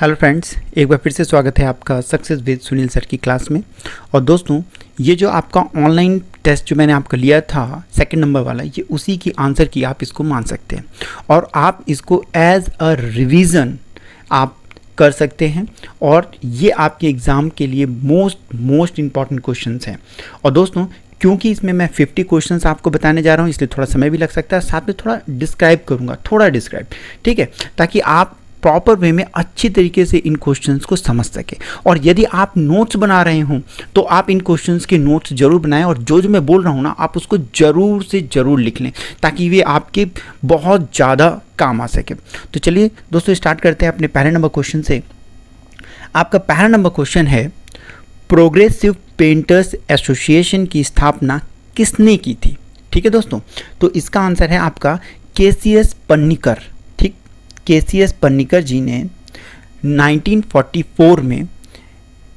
Hello friends, एक बार फिर से स्वागत है आपका सक्सेस विद सुनील सर की क्लास में। और दोस्तों, ये जो आपका ऑनलाइन टेस्ट जो मैंने आपका लिया था सेकंड नंबर वाला, ये उसी की आंसर की आप इसको मान सकते हैं और आप इसको एज अ रिवीजन आप कर सकते हैं। और ये आपके एग्ज़ाम के लिए मोस्ट इम्पॉर्टेंट क्वेश्चंस हैं। और दोस्तों, क्योंकि इसमें मैं 50 क्वेश्चंस आपको बताने जा रहा हूँ, इसलिए थोड़ा समय भी लग सकता है। साथ में थोड़ा डिस्क्राइब करूँगा, ठीक है, ताकि आप प्रॉपर वे में अच्छी तरीके से इन क्वेश्चंस को समझ सके। और यदि आप नोट्स बना रहे हों तो आप इन क्वेश्चंस के नोट्स जरूर बनाएं और जो मैं बोल रहा हूँ ना, आप उसको ज़रूर से ज़रूर लिख लें ताकि वे आपके बहुत ज़्यादा काम आ सके। तो चलिए दोस्तों, स्टार्ट करते हैं अपने पहले नंबर क्वेश्चन से। आपका पहला नंबर क्वेश्चन है, प्रोग्रेसिव पेंटर्स एसोसिएशन की स्थापना किसने की थी? ठीक है दोस्तों, तो इसका आंसर है आपका केसीएस पन्नीकर। ठीक, केसीएस पन्नीकर जी ने 1944 में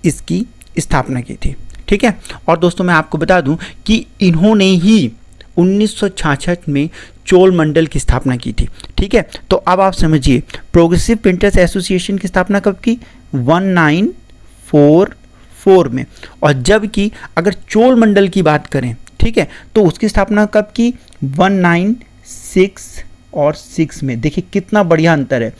इसकी स्थापना की थी। ठीक है, और दोस्तों मैं आपको बता दूं कि इन्होंने ही 1966 में चोल मंडल की स्थापना की थी। ठीक है, तो अब आप समझिए प्रोग्रेसिव पेंटर्स एसोसिएशन की स्थापना कब की? 1944 में। और जबकि अगर चोल मंडल की बात करें, ठीक है, तो उसकी स्थापना कब की? 1906 और 6 में। देखिए कितना बढ़िया अंतर है,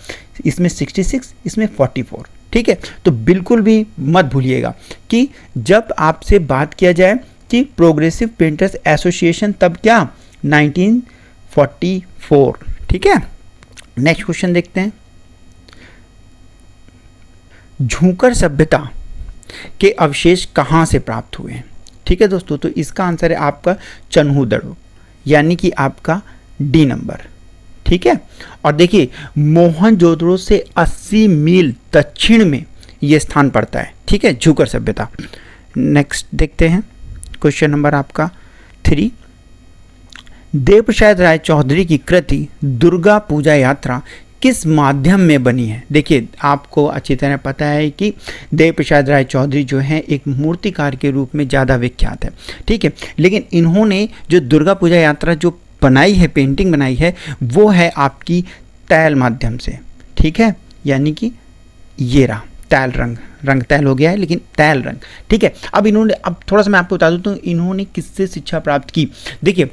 इसमें 66, इसमें 44। ठीक है, तो बिल्कुल भी मत भूलिएगा कि जब आपसे बात किया जाए कि प्रोग्रेसिव पेंटर्स एसोसिएशन, तब क्या? 1944। ठीक है, नेक्स्ट क्वेश्चन देखते हैं। झूकर सभ्यता के अवशेष कहाँ से प्राप्त हुए हैं? ठीक है दोस्तों, तो इसका आंसर है आपका चन्हूदड़ो, यानी कि आपका डी नंबर। ठीक है, और देखिए मोहनजोदड़ो से 80 मील दक्षिण में यह स्थान पड़ता है। ठीक है, झूकर सभ्यता। नेक्स्ट देखते हैं क्वेश्चन नंबर आपका 3। देवप्रसाद राय चौधरी की कृति दुर्गा पूजा यात्रा किस माध्यम में बनी है? देखिए आपको अच्छी तरह पता है कि देवप्रसाद राय चौधरी जो हैं एक मूर्तिकार के रूप में ज़्यादा विख्यात है। ठीक है, लेकिन इन्होंने जो दुर्गा पूजा यात्रा जो बनाई है, पेंटिंग बनाई है, वो है आपकी तैल माध्यम से। ठीक है, यानी कि ये रहा तैल रंग तैल हो गया है, लेकिन तैल रंग। ठीक है, अब इन्होंने, अब थोड़ा सा मैं आपको बता दूं तो इन्होंने किससे शिक्षा प्राप्त की। देखिए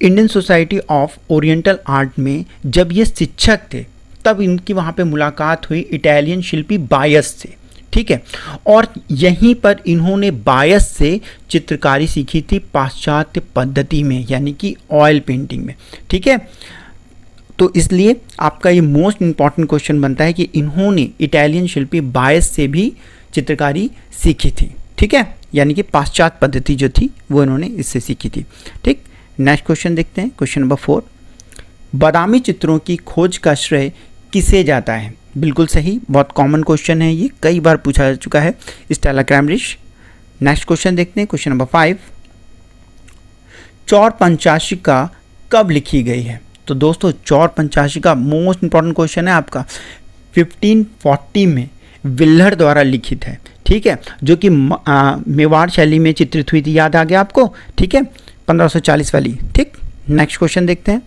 Indian society of oriental art में जब ये शिक्षक थे तब इनकी वहाँ पे मुलाकात हुई इटालियन शिल्पी बायस से। ठीक है, और यहीं पर इन्होंने बायस से चित्रकारी सीखी थी पाश्चात्य पद्धति में, यानी कि ऑयल पेंटिंग में। ठीक है, तो इसलिए आपका ये मोस्ट इम्पॉर्टेंट क्वेश्चन बनता है कि इन्होंने इटालियन शिल्पी बायस से भी चित्रकारी सीखी थी। ठीक है, यानी कि पाश्चात्य पद्धति जो थी वो इन्होंने इससे सीखी थी। ठीक, नेक्स्ट क्वेश्चन देखते हैं, क्वेश्चन नंबर 4। बादामी चित्रों की खोज का श्रेय किसे जाता है? बिल्कुल सही, बहुत कॉमन क्वेश्चन है, ये कई बार पूछा जा चुका है, स्टेला क्रैमरिश। नेक्स्ट क्वेश्चन देखते हैं, क्वेश्चन नंबर 5। चौर पंचाशिका कब लिखी गई है? तो दोस्तों चौर पंचाशिका मोस्ट इंपॉर्टेंट क्वेश्चन है आपका, 1540 में विल्हड़ द्वारा लिखित है। ठीक है, जो कि मेवाड़ शैली में चित्रित हुई थी, याद आ गया आपको? ठीक है, 1540 वाली। ठीक, नेक्स्ट क्वेश्चन देखते हैं।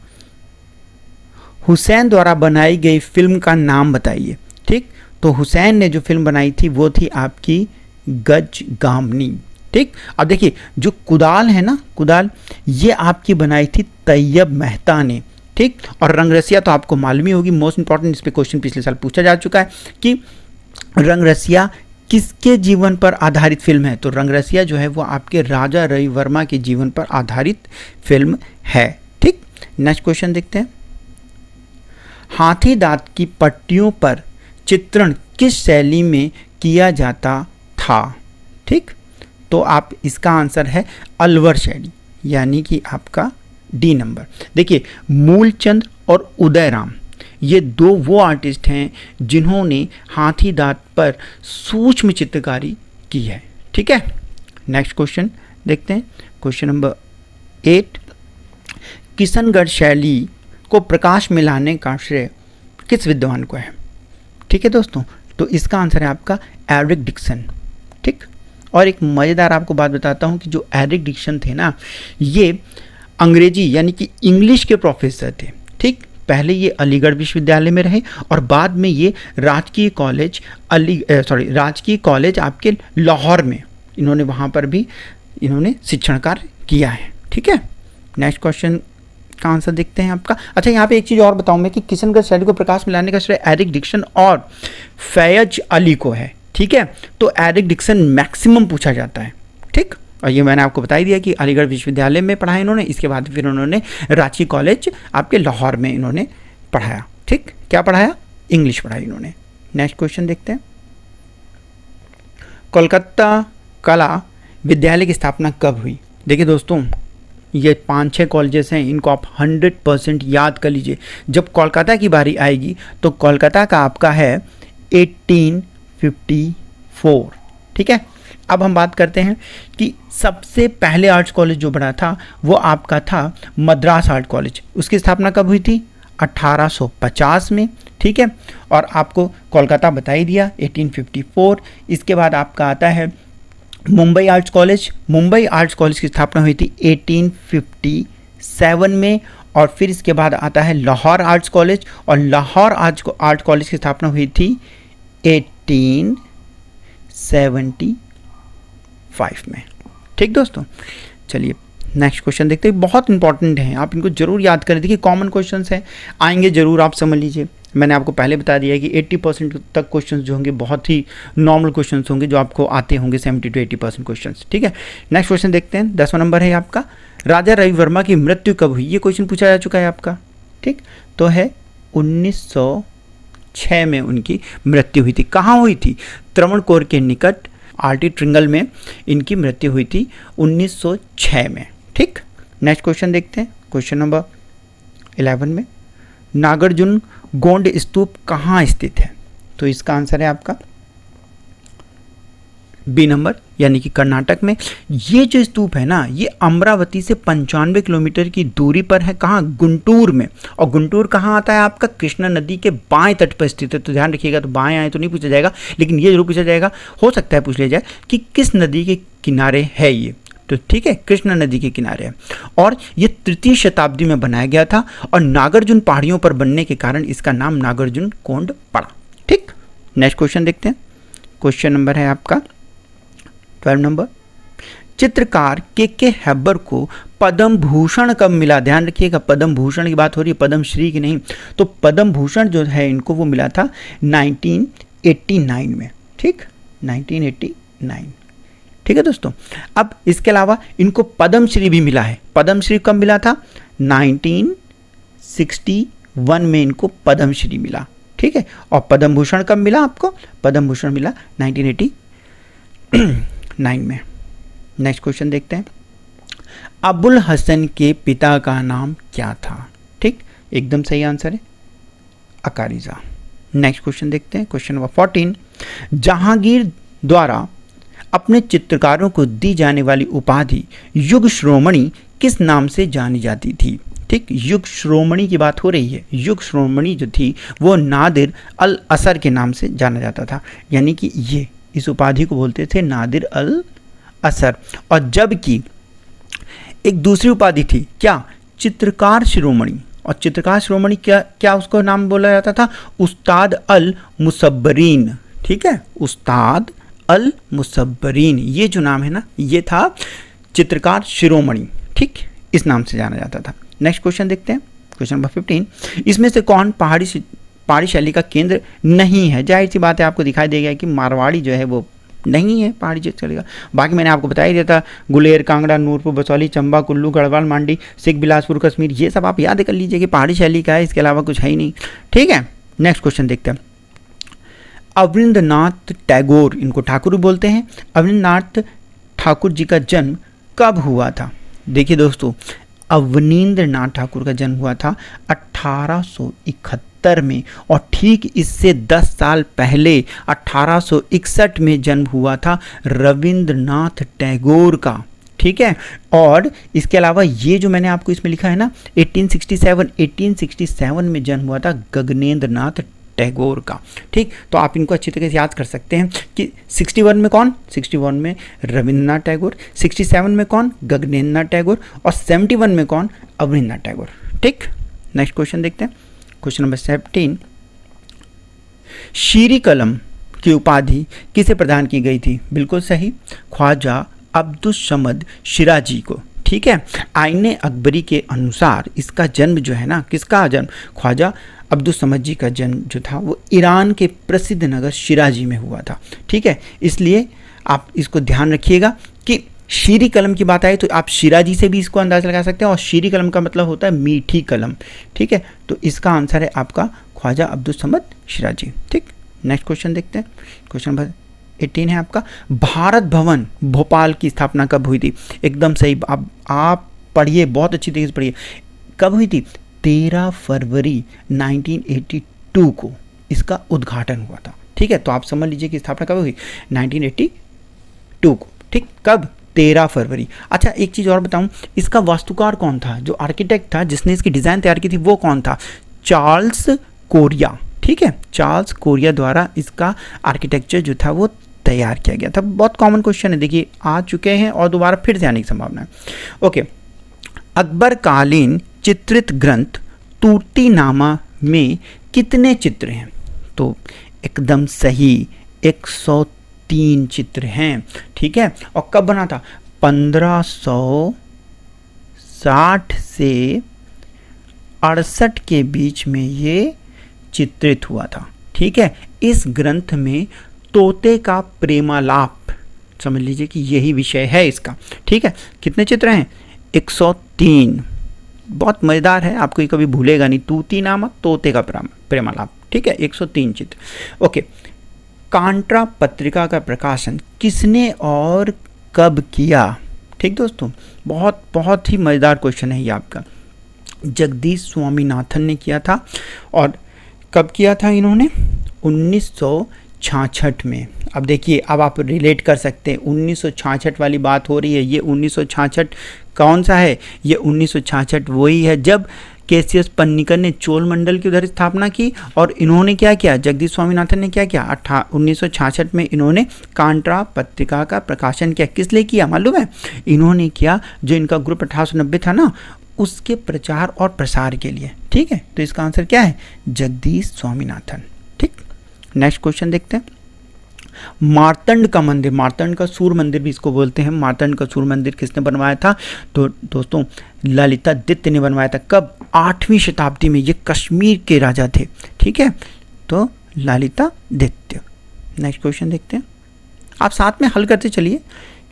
हुसैन द्वारा बनाई गई फिल्म का नाम बताइए। ठीक, तो हुसैन ने जो फिल्म बनाई थी वो थी आपकी गजगामनी। ठीक, अब देखिए जो कुदाल है ना, कुदाल, ये आपकी बनाई थी तैयब मेहता ने। ठीक, और रंगरसिया तो आपको मालूम ही होगी, मोस्ट इंपॉर्टेंट, इस पे क्वेश्चन पिछले साल पूछा जा चुका है कि रंगरसिया किसके जीवन पर आधारित फिल्म है? तो रंगरसिया जो है वो आपके राजा रवि वर्मा के जीवन पर आधारित फिल्म है। ठीक, नेक्स्ट क्वेश्चन देखते हैं। हाथी दांत की पट्टियों पर चित्रण किस शैली में किया जाता था? ठीक, तो आप इसका आंसर है अलवर शैली, यानी कि आपका डी नंबर। देखिए मूलचंद और उदयराम, ये दो वो आर्टिस्ट हैं जिन्होंने हाथी दांत पर सूक्ष्म चित्रकारी की है। ठीक है, नेक्स्ट क्वेश्चन देखते हैं, क्वेश्चन नंबर 8। किशनगढ़ शैली को प्रकाश में लाने का श्रेय किस विद्वान को है? ठीक है दोस्तों, तो इसका आंसर है आपका एरिक डिक्सन। ठीक, और एक मज़ेदार आपको बात बताता हूँ कि जो एरिक डिक्सन थे ना, ये अंग्रेजी यानी कि इंग्लिश के प्रोफेसर थे। ठीक, पहले ये अलीगढ़ विश्वविद्यालय में रहे और बाद में ये राजकीय कॉलेज आपके लाहौर में इन्होंने वहाँ पर भी इन्होंने शिक्षण कार्य किया है। ठीक है, नेक्स्ट क्वेश्चन का आंसर देखते हैं आपका। अच्छा, यहाँ पे एक चीज़ और बताऊँ मैं कि किशनगढ़ शैली को प्रकाश में लाने का श्रेय एरिक डिक्सन और फैयज अली को है। ठीक है, तो एरिक डिक्सन मैक्सिमम पूछा जाता है। ठीक, और ये मैंने आपको बता ही दिया कि अलीगढ़ विश्वविद्यालय में पढ़ा इन्होंने, इसके बाद फिर उन्होंने रांची कॉलेज आपके लाहौर में इन्होंने पढ़ाया। ठीक, क्या पढ़ाया? इंग्लिश पढ़ाई इन्होंने। नेक्स्ट क्वेश्चन देखते हैं। कोलकाता कला विद्यालय की स्थापना कब हुई? देखिए दोस्तों, ये 5-6 कॉलेजेस हैं, इनको आप 100% याद कर लीजिए। जब कोलकाता की बारी आएगी तो कोलकाता का आपका है 1854। ठीक है, अब हम बात करते हैं कि सबसे पहले आर्ट्स कॉलेज जो बना था वो आपका था मद्रास आर्ट कॉलेज। उसकी स्थापना कब हुई थी? 1850 में। ठीक है, और आपको कोलकाता बता ही दिया 1854। इसके बाद आपका आता है Mumbai arts college. Mumbai arts college की स्थापना हुई थी 1857 में। और फिर इसके बाद आता है लाहौर आर्ट्स कॉलेज, और लाहौर आर्ट कॉलेज की स्थापना हुई थी 1875 में। ठीक दोस्तों, चलिए नेक्स्ट क्वेश्चन देखते हैं। बहुत इंपॉर्टेंट हैं, आप इनको जरूर याद करें। देखिए कॉमन क्वेश्चंस हैं, आएंगे जरूर, आप समझ लीजिए। मैंने आपको पहले बता दिया कि 80% तक क्वेश्चंस जो होंगे बहुत ही नॉर्मल क्वेश्चंस होंगे, जो आपको आते होंगे 70 to 80% क्वेश्चंस। ठीक है, नेक्स्ट क्वेश्चन देखते हैं। 10वां नंबर है आपका, राजा रवि वर्मा की मृत्यु कब हुई? ये क्वेश्चन पूछा जा चुका है आपका। ठीक, तो है 1906 में उनकी मृत्यु हुई थी। कहाँ हुई थी? त्रावणकोर के निकट आरटी ट्रिंगल में इनकी मृत्यु हुई थी 1906 में। ठीक, नेक्स्ट क्वेश्चन देखते हैं। क्वेश्चन नंबर 11 में, नागार्जुन गोंड स्तूप कहाँ स्थित है? तो इसका आंसर है आपका बी नंबर, यानी कि कर्नाटक में। ये जो स्तूप है ना, ये अमरावती से 95 किलोमीटर की दूरी पर है। कहाँ? गुंटूर में। और गुंटूर कहाँ आता है आपका? कृष्णा नदी के बाएं तट पर स्थित है। तो ध्यान रखिएगा, तो बाएं आए तो नहीं पूछा जाएगा, लेकिन ये जरूर पूछा जाएगा, हो सकता है पूछ लिया जाए कि किस नदी के किनारे है ये। तो ठीक है, कृष्णा नदी के किनारे है और ये 3वीं शताब्दी में बनाया गया था और नागार्जुन पहाड़ियों पर बनने के कारण इसका नाम नागार्जुन कोंड पड़ा। ठीक, नेक्स्ट क्वेश्चन देखते हैं। क्वेश्चन नंबर है आपका 12 नंबर, चित्रकार के हैबर को पद्म भूषण कब मिला? ध्यान रखिएगा, पद्म भूषण की बात हो रही है, पद्म श्री की नहीं। तो पद्म भूषण जो है इनको वो मिला था 1989 में। ठीक, 1989। ठीक है दोस्तों, अब इसके अलावा इनको पद्मश्री भी मिला है। पद्मश्री कब मिला था? 1961 में इनको पद्मश्री मिला। ठीक है, और पद्म भूषण कब मिला आपको? पद्म भूषण मिला 1989 में। नेक्स्ट क्वेश्चन देखते हैं। अबुल हसन के पिता का नाम क्या था? ठीक, एकदम सही आंसर है अकारिजा। नेक्स्ट क्वेश्चन देखते हैं। क्वेश्चन नंबर 14, जहांगीर द्वारा अपने चित्रकारों को दी जाने वाली उपाधि युग श्रोमणी किस नाम से जानी जाती थी? ठीक, युग श्रोमणी की बात हो रही है। युग श्रोमणी जो थी वो नादिर अल असर के नाम से जाना जाता था, यानी कि ये इस उपाधि को बोलते थे नादिर अल असर। और जबकि एक दूसरी उपाधि थी, क्या? चित्रकार शिरोमणि। और चित्रकार शिरोमणि क्या उसको नाम बोला जाता था? उस्ताद अल मुसब्बरीन। ठीक है, उस्ताद अल मुसब्बरीन, ये जो नाम है ना, ये था चित्रकार शिरोमणि। ठीक, इस नाम से जाना जाता था। नेक्स्ट क्वेश्चन देखते हैं। क्वेश्चन नंबर 15, इसमें से कौन पहाड़ी शैली का केंद्र नहीं है? जाहिर सी बात है, आपको दिखाई देगा कि मारवाड़ी जो है वो नहीं है पहाड़ी शैली का। बाकी मैंने आपको बता ही दिया था, गुलेर, कांगड़ा, नूरपुर, बसौली, चंबा, कुल्लू, गढ़वाल, मांडी, सिख, बिलासपुर, कश्मीर, ये सब आप याद कर लीजिए कि पहाड़ी शैली का है, इसके अलावा कुछ है ही नहीं। ठीक है, नेक्स्ट क्वेश्चन देखते हैं। अवनींद्रनाथ टैगोर, इनको ठाकुर बोलते हैं, अवनींद्रनाथ ठाकुर जी का जन्म कब हुआ था? देखिए दोस्तों, अवनींद्रनाथ ठाकुर का जन्म हुआ था 1871 में, और ठीक इससे 10 साल पहले 1861 में जन्म हुआ था रविंद्रनाथ टैगोर का। ठीक है, और इसके अलावा ये जो मैंने आपको इसमें लिखा है ना 1867 में जन्म हुआ था गगनेंद्रनाथ टैगोर का। ठीक, तो आप इनको अच्छी तरीके से याद कर सकते हैं कि 61 में कौन? 61 में रविंद्रनाथ टैगोर, 67 में कौन? गगनेंद्रनाथ टैगोर, और 71 में कौन? अवनींद्रनाथ टैगोर। ठीक, नेक्स्ट क्वेश्चन देखते हैं। क्वेश्चन नंबर 17, शीरी कलम की उपाधि किसे प्रदान की गई थी? बिल्कुल सही, ख्वाजा अब्दुल समद शिराजी को। ठीक है, आईने अकबरी के अनुसार इसका जन्म जो है ना, किसका जन्म? ख्वाजा अब्दुल समद जी का जन्म जो था वो ईरान के प्रसिद्ध नगर शिराजी में हुआ था। ठीक है, इसलिए आप इसको ध्यान रखिएगा कि शीरी कलम की बात आई तो आप शिराजी से भी इसको अंदाज़ा लगा सकते हैं, और शीरी कलम का मतलब होता है मीठी कलम। ठीक है, तो इसका आंसर है आपका ख्वाजा अब्दुल समद शिराजी। ठीक, नेक्स्ट क्वेश्चन देखते हैं। क्वेश्चन नंबर 18 है आपका, भारत भवन भोपाल की स्थापना कब हुई थी? एकदम सही, आप पढ़िए, बहुत अच्छी तरीके से पढ़िए। कब हुई थी? 13 फरवरी 1982 को इसका उद्घाटन हुआ था। ठीक है, तो आप समझ लीजिए कि स्थापना कब हुई? 1982 को। ठीक, कब? 13 फरवरी। अच्छा, एक चीज़ और बताऊं, इसका वास्तुकार कौन था? जो आर्किटेक्ट था जिसने इसकी डिज़ाइन तैयार की थी वो कौन था? Charles Korea. ठीक है, चार्ल्स कोरिया द्वारा इसका आर्किटेक्चर जो था वो तैयार किया गया था। बहुत कॉमन क्वेश्चन है, देखिए आ चुके हैं और दोबारा फिर से आने की संभावना है। ओके, अकबर कालीन चित्रित ग्रंथ तूर्तीनामा में कितने चित्र हैं? तो एकदम सही, 103 चित्र हैं। ठीक है, और कब बना था? 1560 से 68 के बीच में ये चित्रित हुआ था। ठीक है, इस ग्रंथ में तोते का प्रेमालाप, समझ लीजिए कि यही विषय है इसका। ठीक है, कितने चित्र हैं? 103। बहुत मज़ेदार है, आपको ये कभी भूलेगा नहीं, तूतीनामा तोते का प्रेमालाप। ठीक है, 103 चित्र। ओके, कांट्रा पत्रिका का प्रकाशन किसने और कब किया? ठीक दोस्तों, बहुत बहुत ही मज़ेदार क्वेश्चन है ये आपका। जगदीश स्वामीनाथन ने किया था। और कब किया था इन्होंने? 1966 में। अब देखिए, अब आप रिलेट कर सकते हैं, 1966 वाली बात हो रही है। ये 1966 कौन सा है? ये 1966 वही है जब केसीएस पन्नीकर ने चोल मंडल की उधर स्थापना की। और इन्होंने क्या किया? जगदीश स्वामीनाथन ने क्या किया? 1966 में इन्होंने कांट्रा पत्रिका का प्रकाशन किया। किस लिए किया मालूम है? इन्होंने किया, जो इनका ग्रुप 1890 था ना, उसके प्रचार और प्रसार के लिए। ठीक है, तो इसका आंसर क्या है? जगदीश स्वामीनाथन। ठीक, नेक्स्ट क्वेश्चन देखते हैं। मार्तंड का मंदिर, मार्तंड का सूर्य मंदिर भी इसको बोलते हैं, मार्तंड का सूर्य मंदिर किसने बनवाया था? तो दोस्तों ललितादित्य ने बनवाया था। कब? 8वीं शताब्दी में। ये कश्मीर के राजा थे। ठीक है, तो ललितादित्य। नेक्स्ट क्वेश्चन देखते हैं। आप साथ में हल करते चलिए,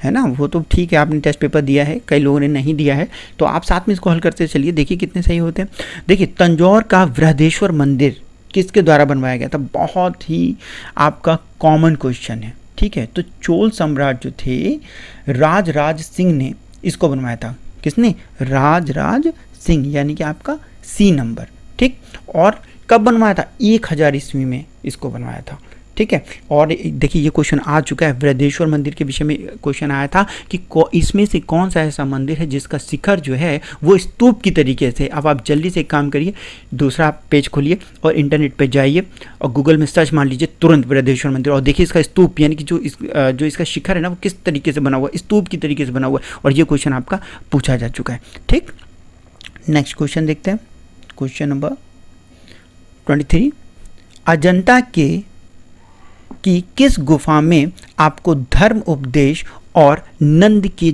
है ना, वो तो ठीक है, आपने टेस्ट पेपर दिया है, कई लोगों ने नहीं दिया है, तो आप साथ में इसको हल करते चलिए, देखिए कितने सही होते हैं। देखिए, तंजौर का बृहदेश्वर मंदिर किसके द्वारा बनवाया गया था? बहुत ही आपका कॉमन क्वेश्चन है। ठीक है, तो चोल सम्राट जो थे राजराज सिंह ने इसको बनवाया था। किसने? राजराज सिंह, यानी कि आपका सी नंबर। ठीक, और कब बनवाया था? 1000 ईस्वी में इसको बनवाया था। ठीक है, और देखिए ये क्वेश्चन आ चुका है, बृहदेश्वर मंदिर के विषय में क्वेश्चन आया था कि इसमें से कौन सा ऐसा मंदिर है जिसका शिखर जो है वो स्तूप की तरीके से। अब आप जल्दी से एक काम करिए, दूसरा पेज खोलिए और इंटरनेट पे जाइए और गूगल में सर्च मार लीजिए तुरंत बृहदेश्वर मंदिर, और देखिए इसका स्तूप, यानी कि जो इसका शिखर है ना वो किस तरीके से बना हुआ है, स्तूप की तरीके से बना हुआ है, और ये क्वेश्चन आपका पूछा जा चुका है। ठीक, नेक्स्ट क्वेश्चन देखते हैं। क्वेश्चन नंबर 23, अजंता की किस गुफा में आपको धर्म उपदेश और नंद की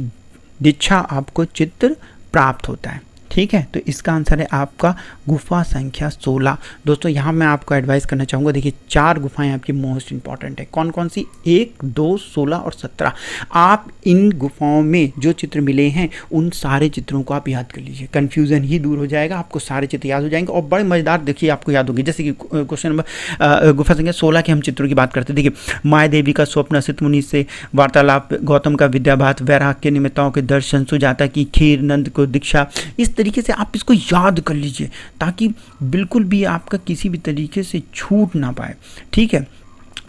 दीक्षा आपको चित्र प्राप्त होता है? ठीक है, तो इसका आंसर है आपका गुफा संख्या 16। दोस्तों यहाँ मैं आपको एडवाइस करना चाहूँगा, देखिए 4 गुफाएं आपकी मोस्ट इंपॉर्टेंट है। कौन कौन सी? 1, 2, 16 और 17। आप इन गुफाओं में जो चित्र मिले हैं उन सारे चित्रों को आप याद कर लीजिए, कन्फ्यूज़न ही दूर हो जाएगा, आपको सारे चित्र याद हो जाएंगे और बड़े मज़ेदार देखिए आपको याद होंगे। जैसे कि क्वेश्चन नंबर गुफा संख्या 16 के हम चित्रों की बात करते हैं। देखिए, माया देवी का स्वप्न, सिद्ध मुनि से वार्तालाप, गौतम का विद्याभात, वैराग के निमित्ताओं के दर्शन, सुजाता की खीर, नंद को दीक्षा। इस तरीके से आप इसको याद कर लीजिए ताकि बिल्कुल भी आपका किसी भी तरीके से छूट ना पाए। ठीक है,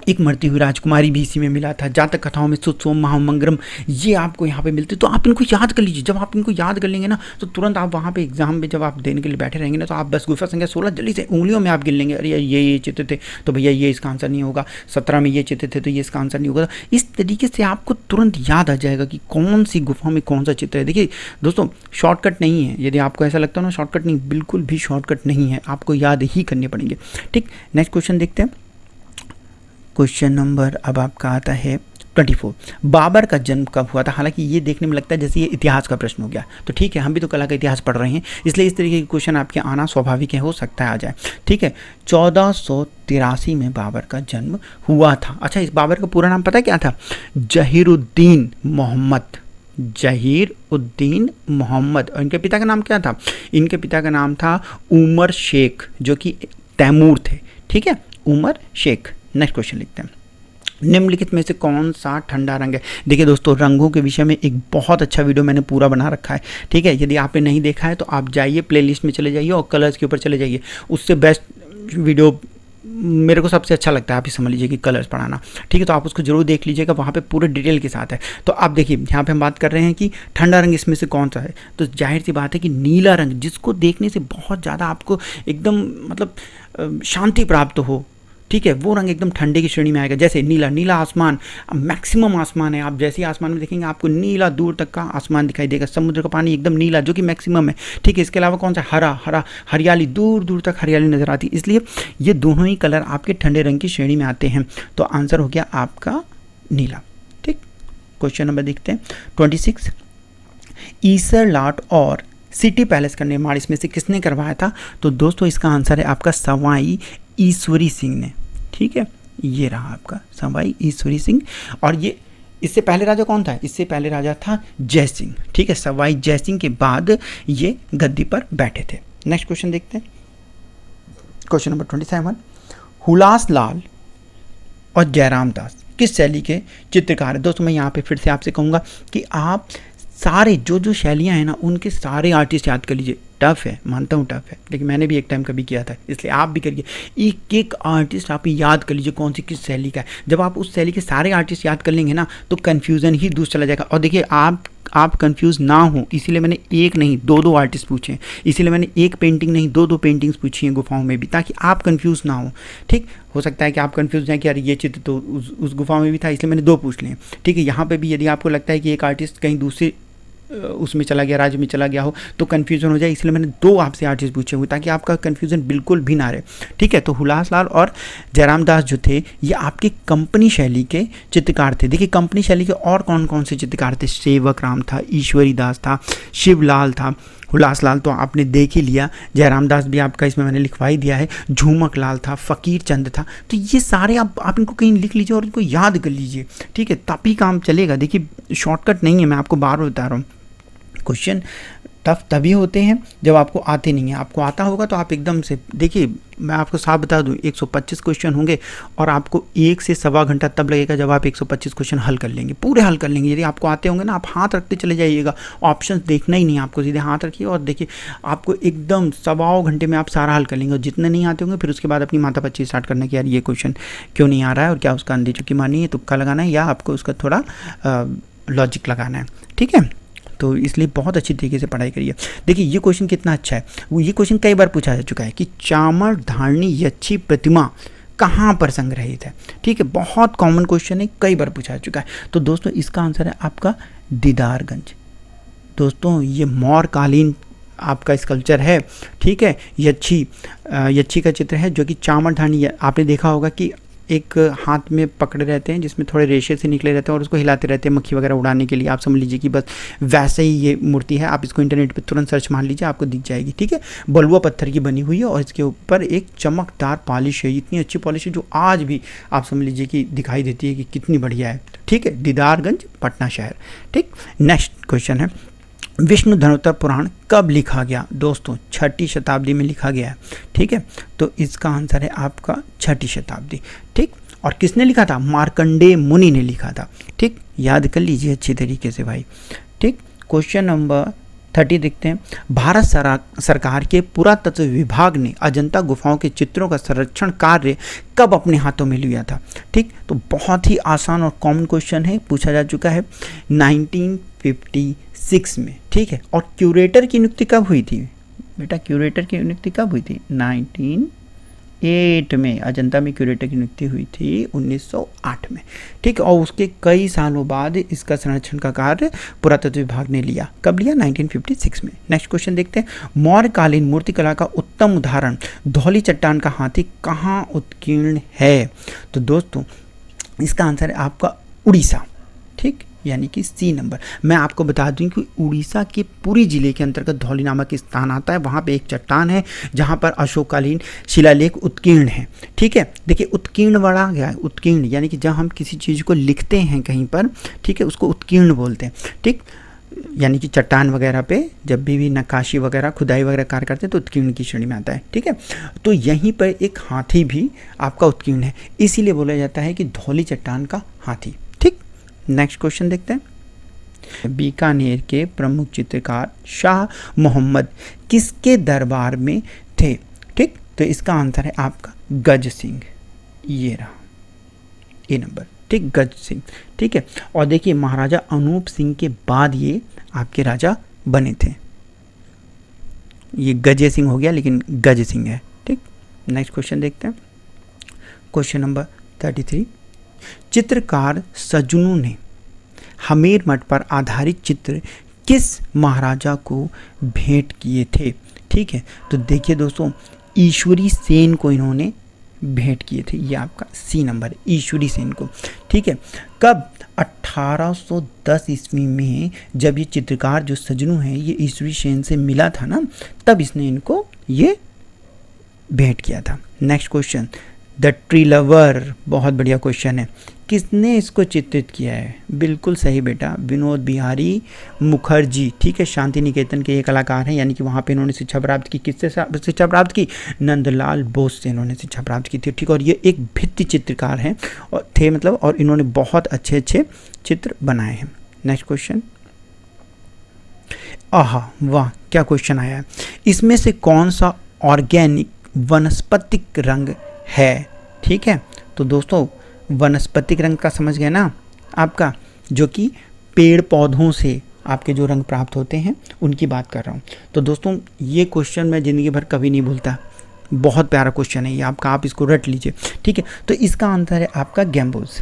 एक मरती हुई राजकुमारी भी इसी में मिला था। जातक कथाओं में सुत सोम महामंगलम ये आपको यहाँ पे मिलते, तो आप इनको याद कर लीजिए। जब आप इनको याद कर लेंगे ना तो तुरंत आप वहाँ पे एग्जाम में जब आप देने के लिए बैठे रहेंगे ना तो आप बस गुफा संख्या 16 जल्दी से उंगलियों में आप गिन लेंगे, अरे ये चित्र थे तो भैया ये इसका आंसर नहीं होगा, 17 में ये चित्र थे तो ये इसका आंसर नहीं होगा। इस तरीके से आपको तुरंत याद आ जाएगा कि कौन सी गुफा में कौन सा चित्र है। देखिए दोस्तों शॉर्टकट नहीं है, यदि आपको ऐसा लगता है ना शॉर्टकट नहीं, बिल्कुल भी शॉर्टकट नहीं है, आपको याद ही करने पड़ेंगे। ठीक, नेक्स्ट क्वेश्चन देखते हैं। क्वेश्चन नंबर अब आपका आता है 24। बाबर का जन्म कब हुआ था? हालांकि ये देखने में लगता है जैसे ये इतिहास का प्रश्न हो गया, तो ठीक है हम भी तो कला का इतिहास पढ़ रहे हैं इसलिए इस तरीके के क्वेश्चन आपके आना स्वाभाविक है, हो सकता है आ जाए। ठीक है, 1483 में बाबर का जन्म हुआ था। अच्छा, इस बाबर का पूरा नाम पता है क्या था? जहीरुद्दीन मोहम्मद, जहीरुद्दीन मोहम्मद। और इनके पिता का नाम क्या था? इनके पिता का नाम था उमर शेख, जो कि तैमूर थे। ठीक है, उमर शेख। नेक्स्ट क्वेश्चन लिखते हैं। निम्नलिखित में से कौन सा ठंडा रंग है? देखिए दोस्तों रंगों के विषय में एक बहुत अच्छा वीडियो मैंने पूरा बना रखा है। ठीक है, यदि आपने नहीं देखा है तो आप जाइए प्लेलिस्ट में चले जाइए और कलर्स के ऊपर चले जाइए, उससे बेस्ट वीडियो मेरे को सबसे अच्छा लगता है। आप ही समझ लीजिए कि कलर्स पढ़ाना। ठीक है, तो आप उसको जरूर देख लीजिएगा, वहाँ पे पूरे डिटेल के साथ है। तो आप देखिए यहाँ पे हम बात कर रहे हैं कि ठंडा रंग इसमें से कौन सा है, तो जाहिर सी बात है कि नीला रंग, जिसको देखने से बहुत ज़्यादा आपको एकदम मतलब शांति प्राप्त हो। ठीक है, वो रंग एकदम ठंडे की श्रेणी में आएगा। जैसे नीला, नीला आसमान मैक्सिमम आसमान है, आप जैसे ही आसमान में देखेंगे आपको नीला दूर तक का आसमान दिखाई देगा। समुद्र का पानी एकदम नीला जो कि मैक्सिमम है। ठीक है, इसके अलावा कौन सा? हरा, हरा हरियाली, दूर दूर तक हरियाली नजर आती है। इसलिए ये दोनों ही कलर आपके ठंडे रंग की श्रेणी में आते हैं। तो आंसर हो गया आपका नीला। ठीक, क्वेश्चन नंबर देखते हैं 26। ईसर लाट और सिटी पैलेस का निर्माण इसमें से किसने करवाया था? तो दोस्तों इसका आंसर है आपका सवाई ईश्वरी सिंह ने। ठीक है, ये रहा आपका सवाई ईश्वरी सिंह। और ये इससे पहले राजा कौन था? इससे पहले राजा था जय सिंह। ठीक है, सवाई जय सिंह के बाद ये गद्दी पर बैठे थे। नेक्स्ट क्वेश्चन देखते हैं। Question number 27। हुलास लाल और जयराम दास किस शैली के चित्रकार है? दोस्तों मैं यहाँ पे फिर से आपसे कहूँगा कि आप सारे जो शैलियाँ हैं ना उनके सारे आर्टिस्ट याद कर लीजिए। टफ है, मानता हूँ टफ है, लेकिन मैंने भी एक टाइम कभी किया था, इसलिए आप भी करिए। एक एक आर्टिस्ट आप याद कर लीजिए कौन सी किस शैली का है। जब आप उस शैली के सारे आर्टिस्ट याद कर लेंगे ना तो कन्फ्यूज़न ही दूर चला जाएगा। और देखिए आप कंफ्यूज ना हो इसीलिए मैंने एक नहीं दो आर्टिस्ट पूछे हैं, इसीलिए मैंने एक पेंटिंग नहीं दो पेंटिंग्स पूछी हैं गुफाओं में भी, ताकि आप कंफ्यूज ना हो। ठीक, हो सकता है कि आप कंफ्यूज हैं कि यार ये चित्र तो उस गुफा में भी था इसलिए मैंने 2 पूछ लिए। ठीक है, यहाँ पे भी यदि आपको लगता है कि एक आर्टिस्ट कहीं दूसरे उसमें चला गया, राज्य में चला गया हो तो कन्फ्यूज़न हो जाए, इसलिए मैंने 2 आपसे आर्टिस्ट पूछे हुए ताकि आपका कन्फ्यूज़न बिल्कुल भी ना रहे। ठीक है, तो हुलास लाल और जयराम दास जो थे ये आपके कंपनी शैली के चित्रकार थे। देखिए कंपनी शैली के और कौन कौन से चित्रकार थे? सेवक राम था, ईश्वरी दास था, शिवलाल था, हुलास लाल तो आपने देख ही लिया, जयराम दास भी आपका इसमें मैंने लिखवा ही दिया है, झूमक लाल था, फ़कीर चंद था। तो ये सारे आप इनको कहीं लिख लीजिए और इनको याद कर लीजिए। ठीक है, तभी काम चलेगा। देखिए शॉर्टकट नहीं है, मैं आपको बार बार बता रहा हूँ। क्वेश्चन टफ तभी होते हैं जब आपको आते नहीं है। आपको आता होगा तो आप एकदम से, देखिए मैं आपको साफ बता दूं 125 क्वेश्चन होंगे और आपको 1 से सवा घंटा तब लगेगा जब आप 125 क्वेश्चन हल कर लेंगे, पूरे हल कर लेंगे। यदि आपको आते होंगे ना आप हाथ रखते चले जाइएगा, ऑप्शंस देखना ही नहीं, आपको सीधे हाथ रखिए और देखिए आपको एकदम 1.25 घंटे में आप सारा हल कर लेंगे। और जितने नहीं आते होंगे फिर उसके बाद अपनी माथा पच्ची स्टार्ट करना कि यार ये क्वेश्चन क्यों नहीं आ रहा है और क्या उसका अंधी चुकी मारनी है, तुक्का लगाना है या आपको उसका थोड़ा लॉजिक लगाना है। ठीक है, तो इसलिए बहुत अच्छी तरीके से पढ़ाई करिए। देखिए ये क्वेश्चन कितना अच्छा है, ये क्वेश्चन कई बार पूछा जा चुका है कि चामर धारणी यक्षी प्रतिमा कहाँ पर संग्रहित है। ठीक है, बहुत कॉमन क्वेश्चन है, कई बार पूछा जा चुका है। तो दोस्तों इसका आंसर है आपका दीदारगंज। दोस्तों ये मौर्यकालीन आपका स्कल्पचर है। ठीक है, यक्षी का चित्र है जो कि चामर धारणी, आपने देखा होगा कि एक हाथ में पकड़े रहते हैं जिसमें थोड़े रेशे से निकले रहते हैं और उसको हिलाते रहते हैं मक्खी वगैरह उड़ाने के लिए। आप समझ लीजिए कि बस वैसे ही ये मूर्ति है। आप इसको इंटरनेट पे तुरंत सर्च मार लीजिए, आपको दिख जाएगी। ठीक है, बलुआ पत्थर की बनी हुई है और इसके ऊपर एक चमकदार पॉलिश है, इतनी अच्छी पॉलिश है जो आज भी आप समझ लीजिए कि दिखाई देती है कि कितनी बढ़िया है। ठीक है, दीदारगंज पटना शहर। ठीक, नेक्स्ट क्वेश्चन है विष्णु धनोत्तर पुराण कब लिखा गया? दोस्तों 6ठी शताब्दी में लिखा गया है। ठीक है, तो इसका आंसर है आपका 6ठी शताब्दी। ठीक, और किसने लिखा था? मार्कंडेय मुनि ने लिखा था। ठीक, याद कर लीजिए अच्छी तरीके से भाई। ठीक, क्वेश्चन नंबर 30 देखते हैं। भारत सरकार के पुरातत्व विभाग ने अजंता गुफाओं के चित्रों का संरक्षण कार्य कब अपने हाथों में लिया था? ठीक, तो बहुत ही आसान और कॉमन क्वेश्चन है, पूछा जा चुका है 1956 में। ठीक है, और क्यूरेटर की नियुक्ति कब हुई थी बेटा? क्यूरेटर की नियुक्ति कब हुई थी? 1908 में अजंता में क्यूरेटर की नियुक्ति हुई थी 1908 में। ठीक, और उसके कई सालों बाद इसका संरक्षण का कार्य पुरातत्व विभाग ने लिया। कब लिया? 1956 में। नेक्स्ट क्वेश्चन देखते हैं। मौर्यकालीन मूर्तिकला का उत्तम उदाहरण धौली चट्टान का हाथी कहाँ उत्कीर्ण है? तो दोस्तों इसका आंसर है आपका उड़ीसा। ठीक, यानी कि सी नंबर। मैं आपको बता दूं कि उड़ीसा के पुरी जिले के अंतर्गत धौली नामक स्थान आता है। वहाँ पे एक चट्टान है जहाँ पर अशोककालीन शिलालेख उत्कीर्ण है। ठीक है, देखिए उत्कीर्ण बड़ा गया है, उत्कीर्ण यानी कि जब हम किसी चीज़ को लिखते हैं कहीं पर, ठीक है, उसको उत्कीर्ण बोलते हैं। ठीक, यानी कि चट्टान वगैरह पे जब भी नक्काशी वगैरह खुदाई वगैरह कार्य करते हैं तो उत्कीर्ण की श्रेणी में आता है। ठीक है, तो यहीं पर एक हाथी भी आपका उत्कीर्ण है, इसीलिए बोला जाता है कि धौली चट्टान का हाथी। ठीक, नेक्स्ट क्वेश्चन देखते हैं। बीकानेर के प्रमुख चित्रकार शाह मोहम्मद किसके दरबार में थे? ठीक, तो इसका आंसर है आपका गज सिंह। ये रहा ए नंबर। ठीक, गज सिंह। ठीक है, और देखिए महाराजा अनूप सिंह के बाद ये आपके राजा बने थे। ये गजे सिंह हो गया लेकिन गज सिंह है। ठीक, नेक्स्ट क्वेश्चन देखते हैं। Question number 33। चित्रकार सजनू ने हमीर मठ पर आधारित चित्र किस महाराजा को भेंट किए थे? ठीक है, तो देखिए दोस्तों ईश्वरी सेन को इन्होंने भेंट किए थे। ये आपका सी नंबर है, ईश्वरी सेन को। ठीक है, कब? 1810 ईस्वी में जब ये चित्रकार जो सजनू है ये ईश्वरी सेन से मिला था ना, तब इसने इनको ये भेंट किया था। Next question, the tree lover, बहुत बढ़िया क्वेश्चन है। किसने इसको चित्रित किया है? बिल्कुल सही बेटा, विनोद बिहारी मुखर्जी। ठीक है, शांति निकेतन के ये कलाकार हैं, यानी कि वहाँ पे इन्होंने शिक्षा प्राप्त की। किससे शिक्षा प्राप्त की? नंदलाल बोस से इन्होंने शिक्षा प्राप्त की थी। ठीक, और ये एक भित्ति चित्रकार हैं और थे मतलब, और इन्होंने बहुत अच्छे अच्छे चित्र बनाए हैं। Next question. आहा वाह, क्या क्वेश्चन आया है। इसमें से कौन सा ऑर्गेनिक वनस्पतिक रंग है? ठीक है, तो दोस्तों वनस्पतिक रंग का समझ गए ना आपका, जो कि पेड़ पौधों से आपके जो रंग प्राप्त होते हैं उनकी बात कर रहा हूँ। तो दोस्तों ये क्वेश्चन मैं ज़िंदगी भर कभी नहीं भूलता, बहुत प्यारा क्वेश्चन है ये आपका, आप इसको रट लीजिए। ठीक है, तो इसका आंसर है आपका गैम्बोज,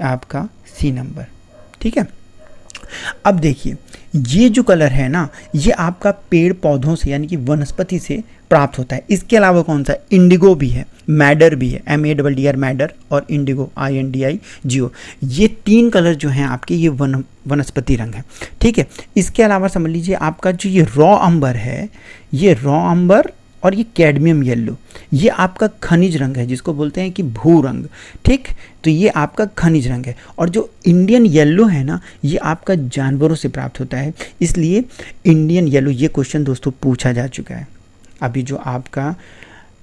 आपका सी नंबर। ठीक है, अब देखिए ये जो कलर है ना, ये आपका पेड़ पौधों से यानी कि वनस्पति से प्राप्त होता है। इसके अलावा कौन सा? इंडिगो भी है, मैडर भी है, MADDR मैडर, और इंडिगो INDIGO। ये तीन कलर जो हैं आपके ये वनस्पति रंग है। ठीक है, इसके अलावा समझ लीजिए आपका जो ये रॉ अंबर है, ये रॉ अंबर और ये कैडमियम येलो, ये आपका खनिज रंग है जिसको बोलते हैं कि भू रंग। ठीक, तो ये आपका खनिज रंग है। और जो इंडियन येलो है ना, ये आपका जानवरों से प्राप्त होता है, इसलिए इंडियन येलो। ये क्वेश्चन दोस्तों पूछा जा चुका है। अभी जो आपका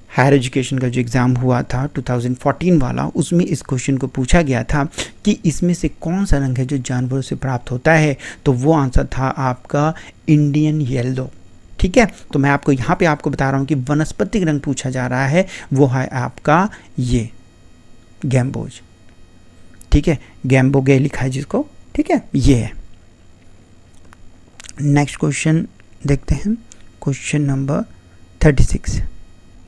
हायर एजुकेशन का जो एग्ज़ाम हुआ था 2014 वाला, उसमें इस क्वेश्चन को पूछा गया था कि इसमें से कौन सा रंग है जो जानवरों से प्राप्त होता है, तो वो आंसर था आपका इंडियन येलो। ठीक है, तो मैं आपको यहाँ पे आपको बता रहा हूँ कि वनस्पतिक रंग पूछा जा रहा है, वो है आपका ये गैम्बोज। ठीक है, गैम्बोगे लिखा है जिसको। ठीक है, ये है। नेक्स्ट क्वेश्चन देखते हैं, क्वेश्चन नंबर 36।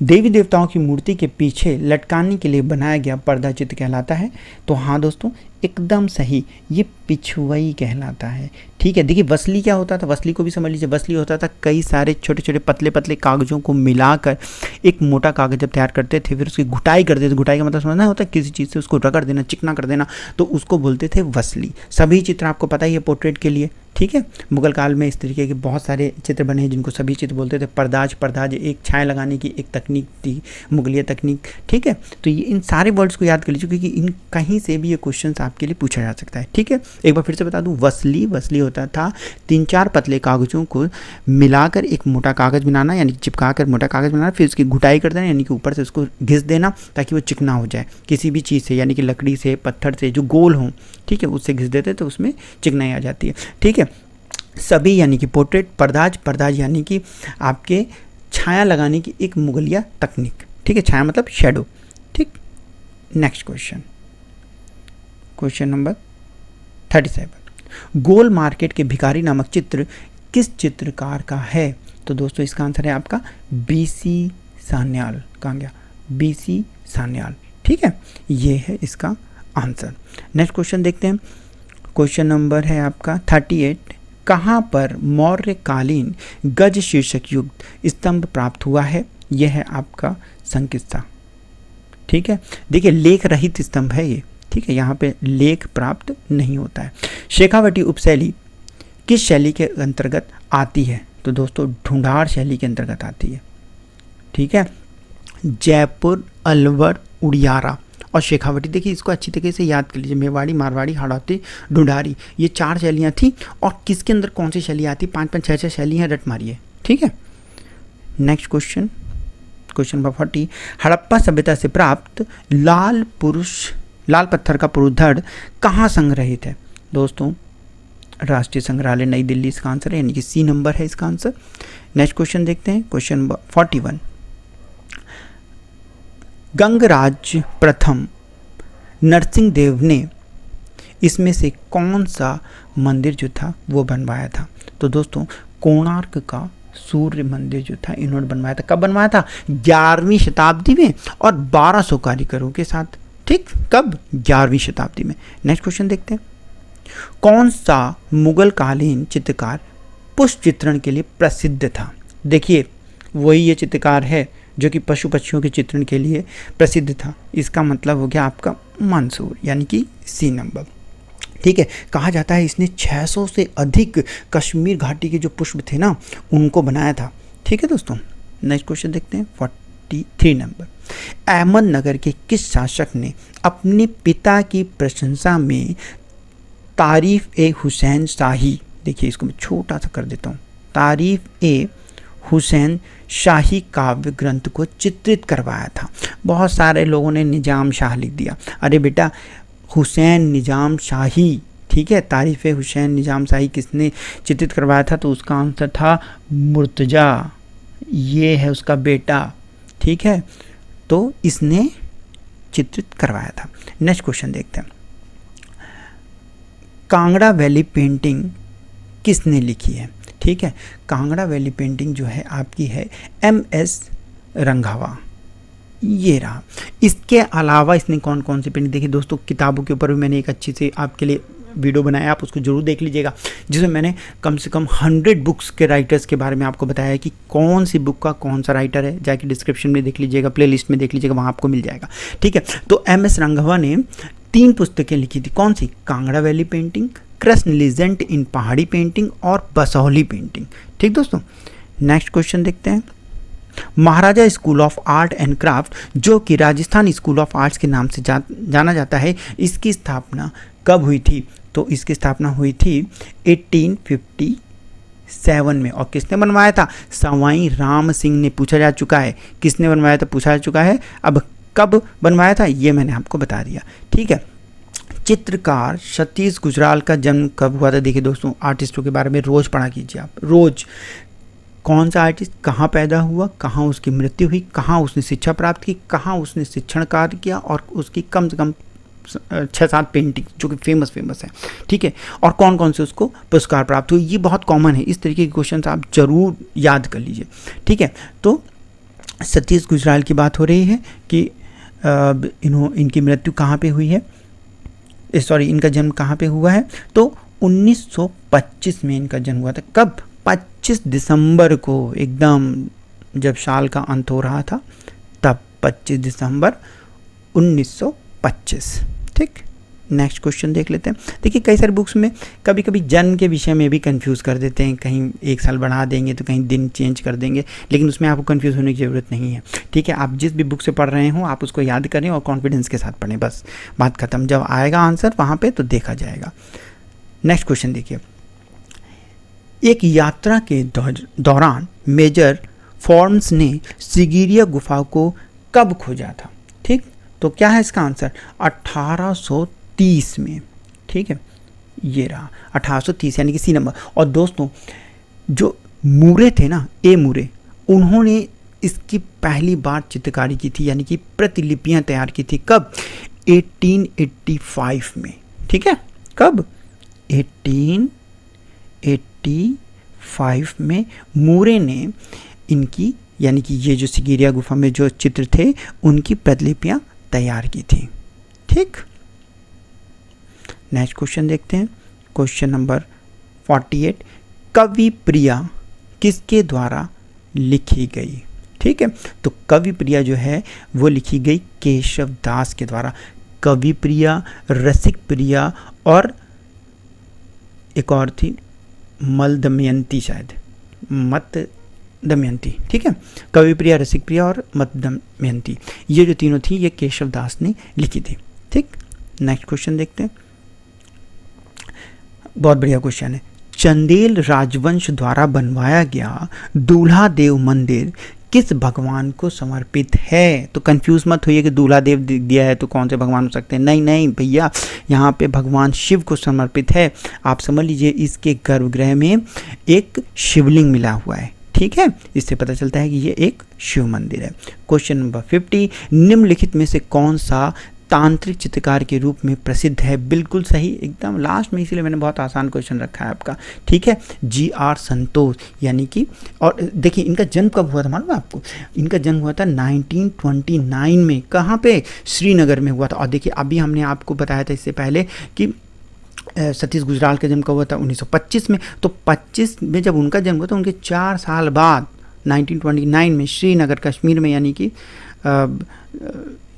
देवी देवताओं की मूर्ति के पीछे लटकाने के लिए बनाया गया पर्दा चित्र कहलाता है? तो हाँ दोस्तों एकदम सही, ये पिछुआई कहलाता है। ठीक है, देखिए वसली क्या होता था, वसली को भी समझ लीजिए। वसली होता था कई सारे छोटे छोटे पतले पतले कागज़ों को मिलाकर एक मोटा कागज़ जब तैयार करते थे, फिर उसकी घुटाई करते थे। घुटाई का मतलब समझना होता है किसी चीज़ से उसको रगड़ देना, चिकना कर देना, तो उसको बोलते थे वसली। सभी चित्र आपको पता ही है पोर्ट्रेट के लिए। ठीक है, मुगल काल में इस तरीके के बहुत सारे चित्र बने हैं जिनको सभी चित्र बोलते थे। पर्दाज एक छाया लगाने की एक तकनीक थी, मुगलिया तकनीक। ठीक है, तो ये इन सारे वर्ड्स को याद कर लीजिए क्योंकि इन कहीं से भी ये क्वेश्चन आपके लिए पूछा जा सकता है। ठीक है, एक बार फिर से बता दूं, वसली होता था 3-4 पतले कागज़ों को मिलाकर एक मोटा कागज़ बनाना, यानी चिपका कर मोटा कागज़ बनाना, फिर उसकी घुटाई कर देना, यानी कि ऊपर से उसको घिस देना ताकि वो चिकना हो जाए किसी भी चीज़ से, यानी कि लकड़ी से, पत्थर से जो गोल हों। ठीक है, उससे घिस देते तो उसमें चिकनाई आ जाती है। ठीक है, सभी यानी कि पोर्ट्रेट, पर्दाज, पर्दाज यानी कि आपके छाया लगाने की एक मुगलिया तकनीक, ठीक है, छाया मतलब शेडो, ठीक। नेक्स्ट क्वेश्चन, क्वेश्चन नंबर 37, गोल मार्केट के भिखारी नामक चित्र किस चित्रकार का है? तो दोस्तों इसका आंसर है आपका बीसी सान्याल। कहाँ गया? बीसी सान्याल, ठीक है, ये है इसका आंसर। नेक्स्ट क्वेश्चन देखते हैं, क्वेश्चन नंबर है आपका 38, कहाँ पर मौर्यकालीन गज शीर्षक युक्त स्तंभ प्राप्त हुआ है? यह है आपका संकिस्ता, ठीक है। देखिए लेख रहित स्तंभ है ये, ठीक है, यहाँ पे लेख प्राप्त नहीं होता है। शेखावटी उपशैली किस शैली के अंतर्गत आती है? तो दोस्तों ढूंढार शैली के अंतर्गत आती है, ठीक है। जयपुर, अलवर, उड़ियारा और शेखावटी, देखिए इसको अच्छी तरीके से याद कर लीजिए, मेवाड़ी, मारवाड़ी, हाड़ौती, ढूंढारी, ये 4 शैलियाँ थी। और किसके अंदर कौन सी शैली आती? 5-5, 6-6 शैलियाँ रट मारिए, ठीक है। Next question, question number 40, Harappa सभ्यता से प्राप्त लाल पत्थर का पुरुष धड़ कहाँ संग्रहित है? दोस्तों राष्ट्रीय संग्रहालय नई दिल्ली इसका आंसर है, यानी कि सी नंबर है इसका आंसर। नेक्स्ट क्वेश्चन देखते हैं, क्वेश्चन नंबर 41, गंगराज प्रथम नरसिंह देव ने इसमें से कौन सा मंदिर जो था वो बनवाया था? तो दोस्तों कोणार्क का सूर्य मंदिर जो था इन्होंने बनवाया था। कब बनवाया था? 11वीं शताब्दी में और 1200 कारीगरों के साथ, ठीक। कब? 11वीं शताब्दी में। नेक्स्ट क्वेश्चन देखते हैं, कौन सा मुगल कालीन चित्रकार पुष्प चित्रण के लिए प्रसिद्ध था? देखिए वही ये चित्रकार है जो कि पशु पक्षियों के चित्रण के लिए प्रसिद्ध था। इसका मतलब हो गया आपका मंसूर, यानी कि सी नंबर, ठीक है। कहा जाता है इसने 600 से अधिक कश्मीर घाटी के जो पुष्प थे ना उनको बनाया था, ठीक है दोस्तों। नेक्स्ट क्वेश्चन देखते हैं 43 नंबर, अहमदनगर के किस शासक ने अपने पिता की प्रशंसा में तारीफ ए हुसैन शाही, देखिए इसको मैं छोटा सा कर देता हूँ, तारीफ ए हुसैन शाही काव्य ग्रंथ को चित्रित करवाया था? बहुत सारे लोगों ने निजाम शाह लिख दिया, अरे बेटा हुसैन निजाम शाही, ठीक है। तारीफ ए हुसैन निजाम शाही किसने चित्रित करवाया था? तो उसका आंसर था मुर्तजा, ये है उसका बेटा, ठीक है, तो इसने चित्रित करवाया था। नेक्स्ट क्वेश्चन देखते हैं, कांगड़ा वैली पेंटिंग किसने लिखी है? ठीक है, कांगड़ा वैली पेंटिंग जो है आपकी है MS रंघावा, ये रहा। इसके अलावा इसने कौन कौन सी पेंटिंग देखी? दोस्तों किताबों के ऊपर भी मैंने एक अच्छी से आपके लिए वीडियो बनाया, आप उसको जरूर देख लीजिएगा, जिसमें मैंने कम से कम 100 बुक्स के राइटर्स के बारे में आपको बताया है कि कौन सी बुक का कौन सा राइटर है। जाके डिस्क्रिप्शन में देख लीजिएगा, प्ले लिस्ट में देख लीजिएगा, वहाँ आपको मिल जाएगा, ठीक है। तो MS रंघावा ने 3 पुस्तकें लिखी थी, कौन सी? Kangra valley painting, Krishna legend in Pahari painting और बसौली पेंटिंग, ठीक दोस्तों। नेक्स्ट क्वेश्चन देखते हैं, Maharaja school of art and craft जो कि राजस्थान स्कूल ऑफ आर्ट्स के नाम से जाना जाता है, इसकी स्थापना कब हुई थी? तो इसकी स्थापना हुई थी 1857 में। और किसने बनवाया था? सवाई राम सिंह ने। पूछा जा चुका है किसने बनवाया था, पूछा जा चुका है। अब कब बनवाया था ये मैंने आपको बता दिया, ठीक है। चित्रकार सतीश गुजराल का जन्म कब हुआ था? देखिए दोस्तों, आर्टिस्टों के बारे में रोज़ पढ़ा कीजिए आप, रोज़। कौन सा आर्टिस्ट कहाँ पैदा हुआ, कहाँ उसकी मृत्यु हुई, कहाँ उसने शिक्षा प्राप्त की, कहाँ उसने शिक्षण कार्य किया, और उसकी कम से कम 6-7 पेंटिंग जो कि फेमस है, ठीक है। और कौन कौन से उसको पुरस्कार प्राप्त हुए, ये बहुत कॉमन है। इस तरीके के क्वेश्चन आप जरूर याद कर लीजिए, ठीक है। तो सतीश गुजराल की बात हो रही है कि इनकी मृत्यु कहाँ पे हुई है, इनका जन्म कहाँ पे हुआ है? तो 1925 में इनका जन्म हुआ था। कब? 25 दिसंबर को, एकदम जब साल का अंत हो रहा था तब 25 दिसंबर 1925, ठीक। नेक्स्ट क्वेश्चन देख लेते हैं। देखिए कई सारी बुक्स में कभी कभी जन्म के विषय में भी कंफ्यूज कर देते हैं, कहीं 1 साल बढ़ा देंगे तो कहीं दिन चेंज कर देंगे, लेकिन उसमें आपको कंफ्यूज होने की ज़रूरत नहीं है, ठीक है। आप जिस भी बुक से पढ़ रहे हो आप उसको याद करें और कॉन्फिडेंस के साथ पढ़ें, बस बात खत्म। जब आएगा आंसर वहाँ पे तो देखा जाएगा। नेक्स्ट क्वेश्चन देखिए, एक यात्रा के दौरान मेजर फॉर्म्स ने सिगिरिया गुफा को कब खोजा था? ठीक, तो क्या है इसका आंसर? 1830 में, ठीक है। ये रहा 1830 यानी कि सी नंबर। और दोस्तों जो मूरे थे ना, ए मूरे, उन्होंने इसकी पहली बार चित्रकारी की थी, यानी कि प्रतिलिपियां तैयार की थी। कब? 1885 में। ठीक है, कब? 1885 में मूरे ने इनकी, यानी कि ये जो सिगिरिया गुफा में जो चित्र थे उनकी प्रतिलिपियां तैयार की थी। ठीक, नेक्स्ट क्वेश्चन देखते हैं, क्वेश्चन नंबर 48। कवि प्रिया किसके द्वारा लिखी गई? ठीक है, तो कवि प्रिया जो है वो लिखी गई केशव दास के द्वारा। कवि प्रिया, रसिक प्रिया और एक और थी मल दमयंती, शायद मत दमयंती। ठीक है, कवि प्रिया, रसिक प्रिया और मत दमयंती, ये जो तीनों थी ये केशव दास ने लिखी थी। ठीक, नेक्स्ट क्वेश्चन देखते हैं, बहुत बढ़िया क्वेश्चन है। चंदेल राजवंश द्वारा बनवाया गया दूल्हा देव मंदिर किस भगवान को समर्पित है? तो कंफ्यूज मत होइए कि दूल्हा देव दिया है तो कौन से भगवान हो सकते हैं। नहीं नहीं भैया, यहाँ पे भगवान शिव को समर्पित है। आप समझ लीजिए इसके गर्भगृह में एक शिवलिंग मिला हुआ है। ठीक है, इससे पता चलता है कि ये एक शिव मंदिर है। Question number 50। निम्नलिखित में से कौन सा तांत्रिक चित्रकार के रूप में प्रसिद्ध है? बिल्कुल सही, एकदम लास्ट में, इसीलिए मैंने बहुत आसान क्वेश्चन रखा है आपका। ठीक है, GR संतोष, यानी कि, और देखिए इनका जन्म कब हुआ था मालूम है आपको? इनका जन्म हुआ था 1929 में। कहाँ पे? श्रीनगर में हुआ था। और देखिए अभी हमने आपको बताया था इससे पहले कि सतीश गुजराल का जन्म कब हुआ था? 1925 में। तो 25 में जब उनका जन्म हुआ तो उनके 4 साल बाद 1929 में श्रीनगर कश्मीर में, यानी कि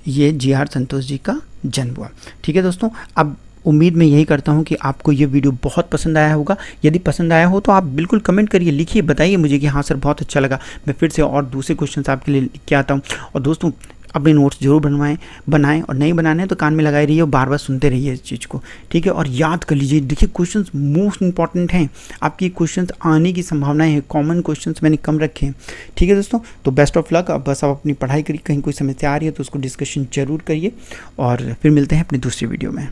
ये GR संतोष जी का जन्म हुआ। ठीक है दोस्तों, अब उम्मीद मैं यही करता हूँ कि आपको ये वीडियो बहुत पसंद आया होगा। यदि पसंद आया हो तो आप बिल्कुल कमेंट करिए, लिखिए, बताइए मुझे कि हाँ सर बहुत अच्छा लगा। मैं फिर से और दूसरे क्वेश्चन आपके लिए लेके आता हूँ। और दोस्तों अपने नोट्स जरूर बनाएं और नहीं बनाने तो कान में लगाए रहिए और बार बार सुनते रहिए इस चीज़ को। ठीक है, और याद कर लीजिए। देखिए क्वेश्चंस मोस्ट इंपॉर्टेंट हैं, आपकी क्वेश्चंस आने की संभावनाएं हैं। कॉमन क्वेश्चंस मैंने कम रखे हैं। ठीक है दोस्तों, तो बेस्ट ऑफ लक। अब बस आप अपनी पढ़ाई करिए, कहीं कोई समस्या आ रही है तो उसको डिस्कशन जरूर करिए और फिर मिलते हैं अपनी दूसरी वीडियो में।